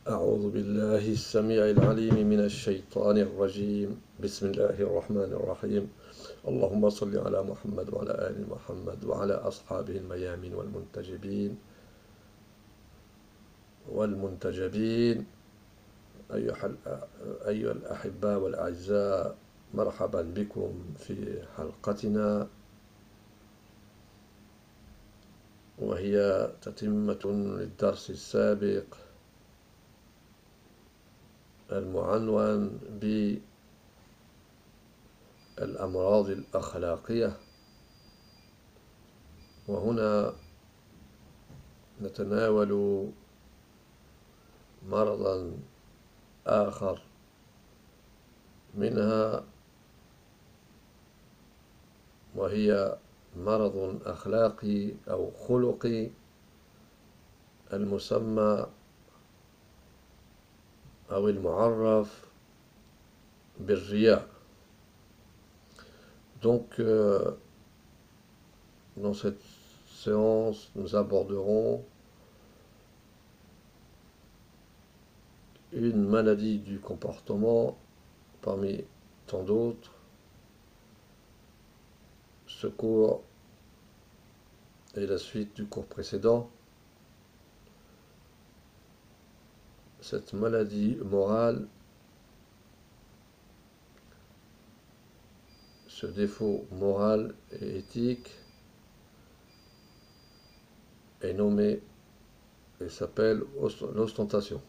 أعوذ بالله السميع العليم من الشيطان الرجيم بسم الله الرحمن الرحيم اللهم صل على محمد وعلى آل محمد وعلى أصحابه الميامين والمنتجبين أيها الأحباء والأعزاء، مرحبا بكم في حلقتنا، وهي تتمة للدرس السابق المعنون بالأمراض الأخلاقية. وهنا نتناول مرضا آخر منها، وهي مرض أخلاقي أو خلقي المسمى أو المعرف بالرياء. Donc, dans cette séance, nous aborderons une maladie du comportement parmi tant d'autres. Ce cours est la suite du cours précédent. Cette maladie morale, ce défaut moral et éthique est nommé et s'appelle l'ostentation.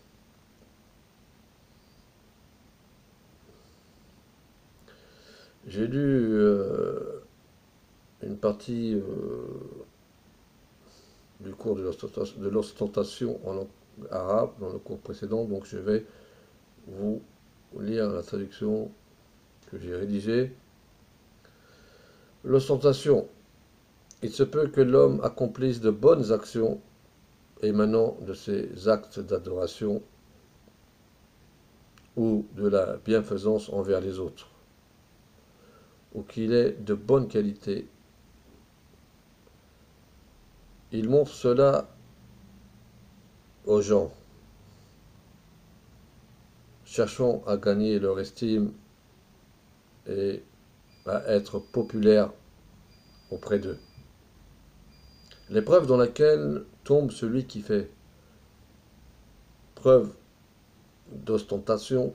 J'ai lu une partie du cours de l'ostentation en arabe dans le cours précédent, donc je vais vous lire la traduction que j'ai rédigée. L'ostentation. Il se peut que l'homme accomplisse de bonnes actions émanant de ses actes d'adoration ou de la bienfaisance envers les autres, ou qu'il ait de bonnes qualités. Il montre cela aux gens, cherchant à gagner leur estime et à être populaire auprès d'eux. L'épreuve dans laquelle tombe celui qui fait preuve d'ostentation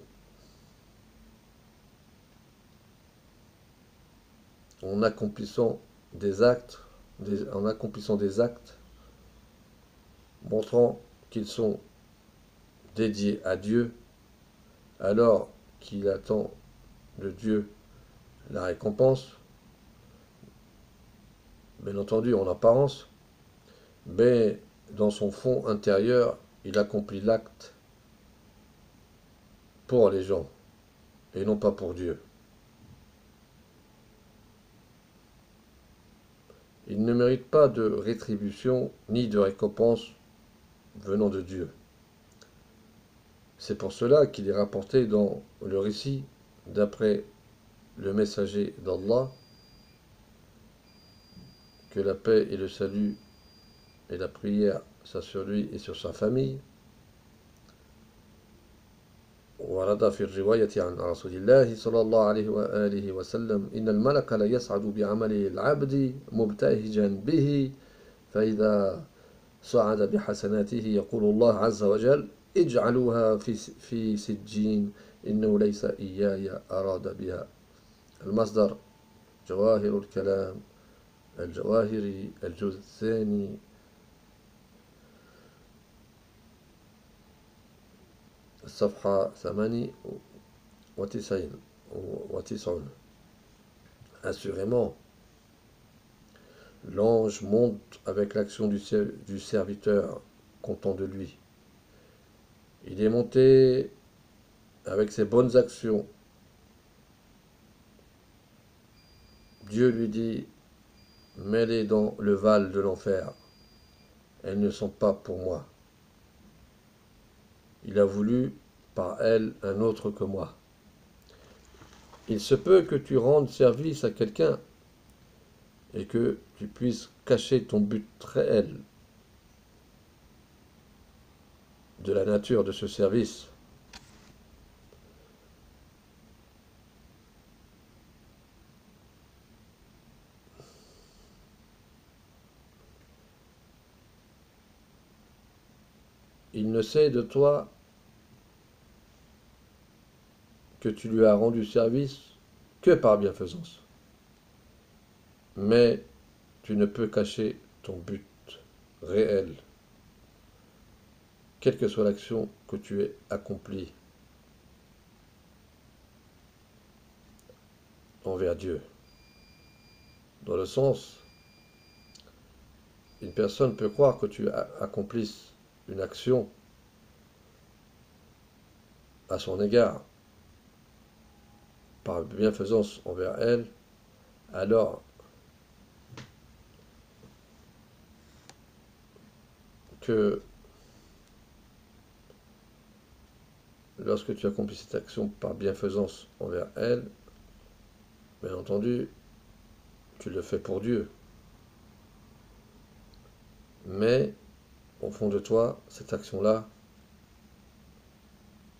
en accomplissant des actes montrant qu'ils sont dédiés à Dieu, alors qu'il attend de Dieu la récompense, bien entendu en apparence, mais dans son fond intérieur, il accomplit l'acte pour les gens et non pas pour Dieu. Il ne mérite pas de rétribution ni de récompense venant de Dieu. C'est pour cela qu'il est rapporté dans le récit, d'après le messager d'Allah, que la paix et le salut et la prière soient sur lui et sur sa famille. ورد في الرواية عن رسول الله صلى الله عليه وآله وسلم إن الملك لا يسعد بعمل العبد مبتهجا به، فإذا صعد بحسناته يقول الله عز وجل اجعلوها في سجين إنه ليس إياي أراد بها. المصدر جواهر الكلام الجواهري، الجزء الثاني، الصفحة 98. Assurément, l'ange monte avec l'action du serviteur content de lui. Il est monté avec ses bonnes actions. Dieu lui dit, mets-les dans le val de l'enfer. Elles ne sont pas pour moi. Il a voulu par elles un autre que moi. Il se peut que tu rendes service à quelqu'un et que tu puisses cacher ton but réel. de la nature de ce service. Il ne sait de toi que tu lui as rendu service que par bienfaisance. Mais tu ne peux cacher ton but réel, quelle que soit l'action que tu aies accomplie envers Dieu. Dans le sens, une personne peut croire que tu accomplisses une action à son égard par bienfaisance envers elle, alors que lorsque tu accomplis cette action par bienfaisance envers elle, bien entendu, tu le fais pour Dieu. Mais au fond de toi, cette action-là,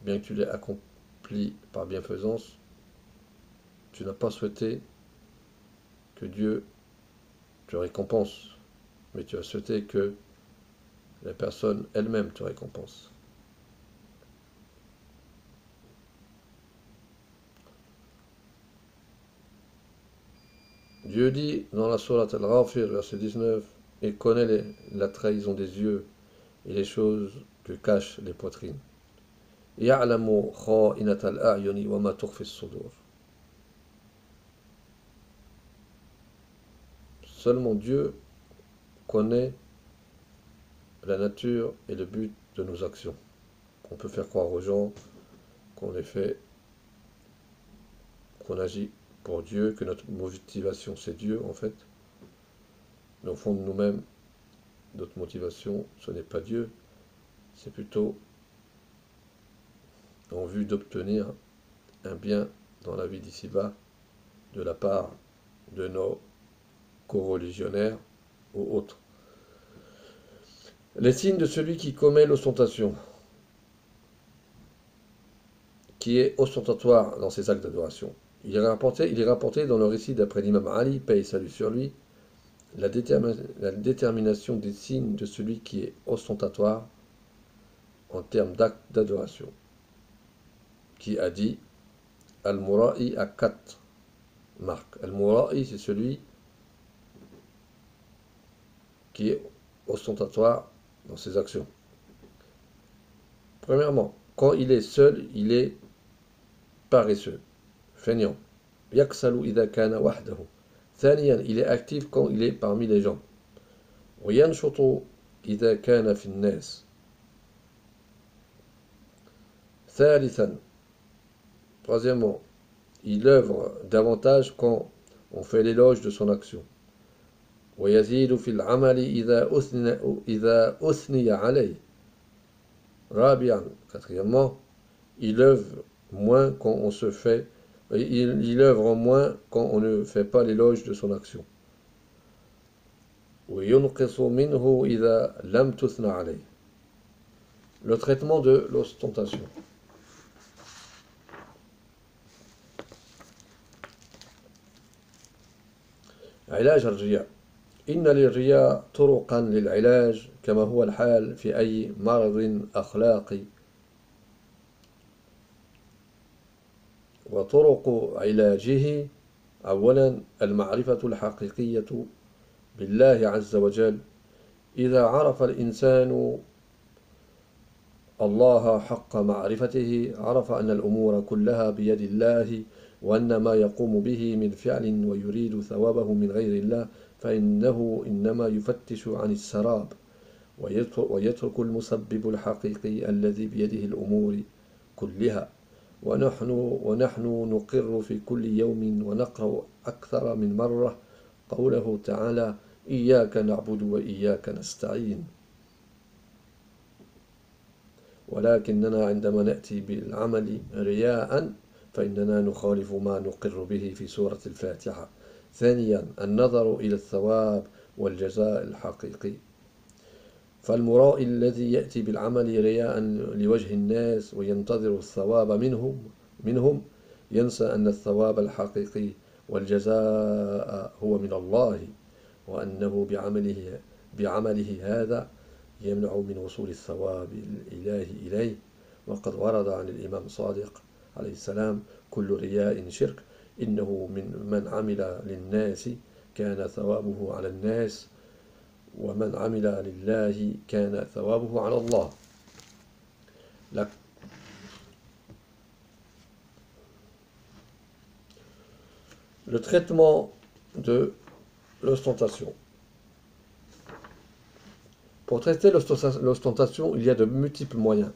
bien que tu l'aies accomplie par bienfaisance, tu n'as pas souhaité que Dieu te récompense, mais tu as souhaité que la personne elle-même te récompense. Dieu dit dans la sourate Al-Ghafir, verset 19, il connaît la trahison des yeux et les choses que cachent les poitrines. يعلم خائنة الأعين وما تخفي الصدور. Seulement Dieu connaît la nature et le but de nos actions. On peut faire croire aux gens qu'on les fait, qu'on agit pour Dieu, que notre motivation c'est Dieu en fait. Mais au fond de nous-mêmes, notre motivation ce n'est pas Dieu, c'est plutôt en vue d'obtenir un bien dans la vie d'ici-bas de la part de nos co-religionnaires ou autres. Les signes de celui qui commet l'ostentation, qui est ostentatoire dans ses actes d'adoration. Il est rapporté dans le récit d'après l'imam Ali, paix et salut sur lui, la détermination des signes de celui qui est ostentatoire en termes d'actes d'adoration, qui a dit Al-Mura'i a 4 marques. Al-Mura'i, c'est celui qui est ostentatoire dans ses actions. Premièrement, quand il est seul, il est paresseux, feignant. Yaksalu idha kana wahdahu. ثانيا, il est actif quand il est parmi les gens. وينشط إذا كان في الناس. ثالثا, troisièmement, il œuvre davantage quand on fait l'éloge de son action. ويزيد في العمل إذا أثني عليه. رابعا, quatrièmement, il œuvre moins quand on se fait, il œuvre moins quand on ne fait pas l'éloge de son action. وينقص منه إذا لم تثنى عليه. Le traitement de l'ostentation. علاج الرياء. إن للرياء طرقا للعلاج كما هو الحال في أي مرض أخلاقي. وطرق علاجه أولا المعرفة الحقيقية بالله عز وجل. إذا عرف الإنسان الله حق معرفته عرف أن الأمور كلها بيد الله وأن ما يقوم به من فعل ويريد ثوابه من غير الله فإنه إنما يفتش عن السراب ويترك المسبب الحقيقي الذي بيده الأمور كلها. ونحن نقر في كل يوم ونقرأ أكثر من مرة قوله تعالى إياك نعبد وإياك نستعين. ولكننا عندما نأتي بالعمل رياء فإننا نخالف ما نقر به في سورة الفاتحة. ثانيا النظر إلى الثواب والجزاء الحقيقي. فالمرائي الذي يأتي بالعمل رياء لوجه الناس وينتظر الثواب منهم ينسى أن الثواب الحقيقي والجزاء هو من الله، وأنه بعمله هذا يمنع من وصول الثواب الإلهي إليه. وقد ورد عن الإمام صادق عليه السلام: كل رياء شرك، إنه من عمل للناس كان ثوابه على الناس، ومن عمل لله كان ثوابه على الله. Le traitement de l'ostentation. Pour traiter l'ostentation, il y a de multiples moyens,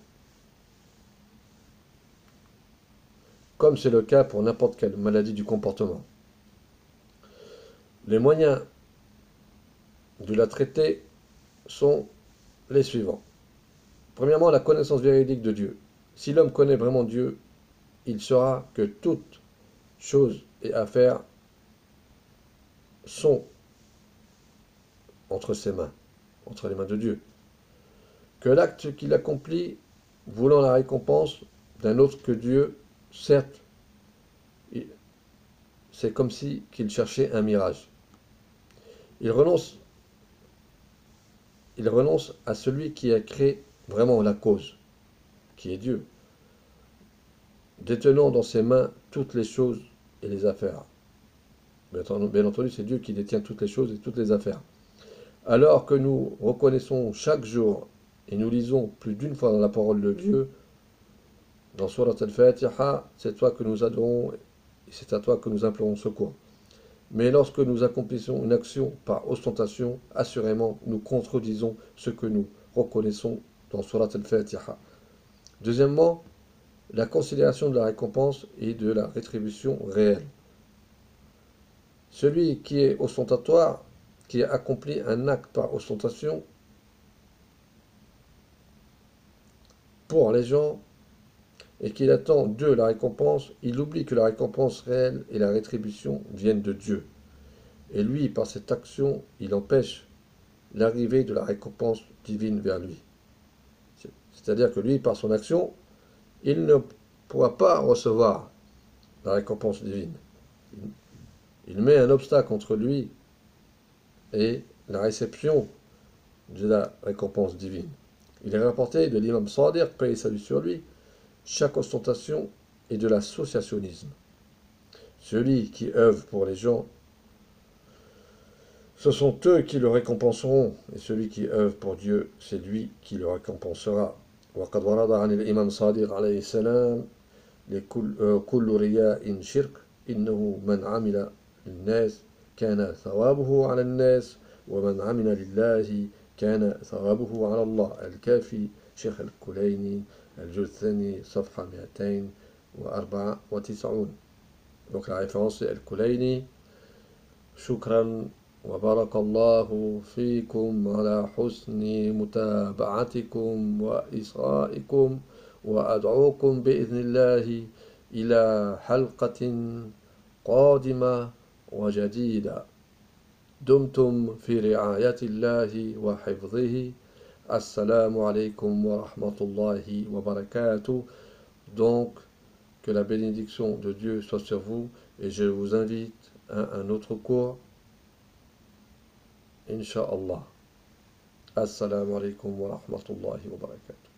comme c'est le cas pour n'importe quelle maladie du comportement. Les moyens de la traiter sont les suivants. Premièrement, la connaissance véridique de Dieu. Si l'homme connaît vraiment Dieu, il saura que toute chose et affaires sont entre ses mains, entre les mains de Dieu. Que l'acte qu'il accomplit, voulant la récompense d'un autre que Dieu, certes, c'est comme si qu'il cherchait un mirage. Il renonce à celui qui a créé vraiment la cause, qui est Dieu, détenant dans ses mains toutes les choses et les affaires. Bien entendu, c'est Dieu qui détient toutes les choses et toutes les affaires. Alors que nous reconnaissons chaque jour, et nous lisons plus d'une fois dans la parole de Dieu, dans Surat al-Fatiha, c'est toi que nous adorons et c'est à toi que nous implorons secours. Mais lorsque nous accomplissons une action par ostentation, assurément, nous contredisons ce que nous reconnaissons dans Surat al-Fatiha. Deuxièmement, la considération de la récompense et de la rétribution réelle. Celui qui est ostentatoire, qui a accompli un acte par ostentation pour les gens et qu'il attend d'eux la récompense, il oublie que la récompense réelle et la rétribution viennent de Dieu. Et lui, par cette action, il empêche l'arrivée de la récompense divine vers lui. C'est-à-dire que lui, par son action, il ne pourra pas recevoir la récompense divine. Il met un obstacle entre lui et la réception de la récompense divine. Il est rapporté de l'imam Sadiq, paix et salut sur lui, chaque ostentation est de l'associationnisme. Celui qui œuvre pour les gens, ce sont eux qui le récompenseront, et celui qui œuvre pour Dieu, c'est lui qui le récompensera. وقد ورد عن الإمام صادق عليه السلام: كل رياء شرك إنه من عمل للناس كان ثوابه على الناس ومن عمل لله كان ثوابه على الله. الكافي شيخ الكليني الجزء الثاني صفحة 294. Donc la référence c'est الكليني. شكرا وبارك الله فيكم على حسن متابعتكم وإصغائكم، وأدعوكم بإذن الله إلى حلقة قادمة وجديدة. دمتم في رعاية الله وحفظه. Assalamu alaikum wa rahmatullahi wa barakatuh. Donc, que la bénédiction de Dieu soit sur vous, et je vous invite à un autre cours, Inch'Allah. Assalamu alaikum wa rahmatullahi wa barakatuh.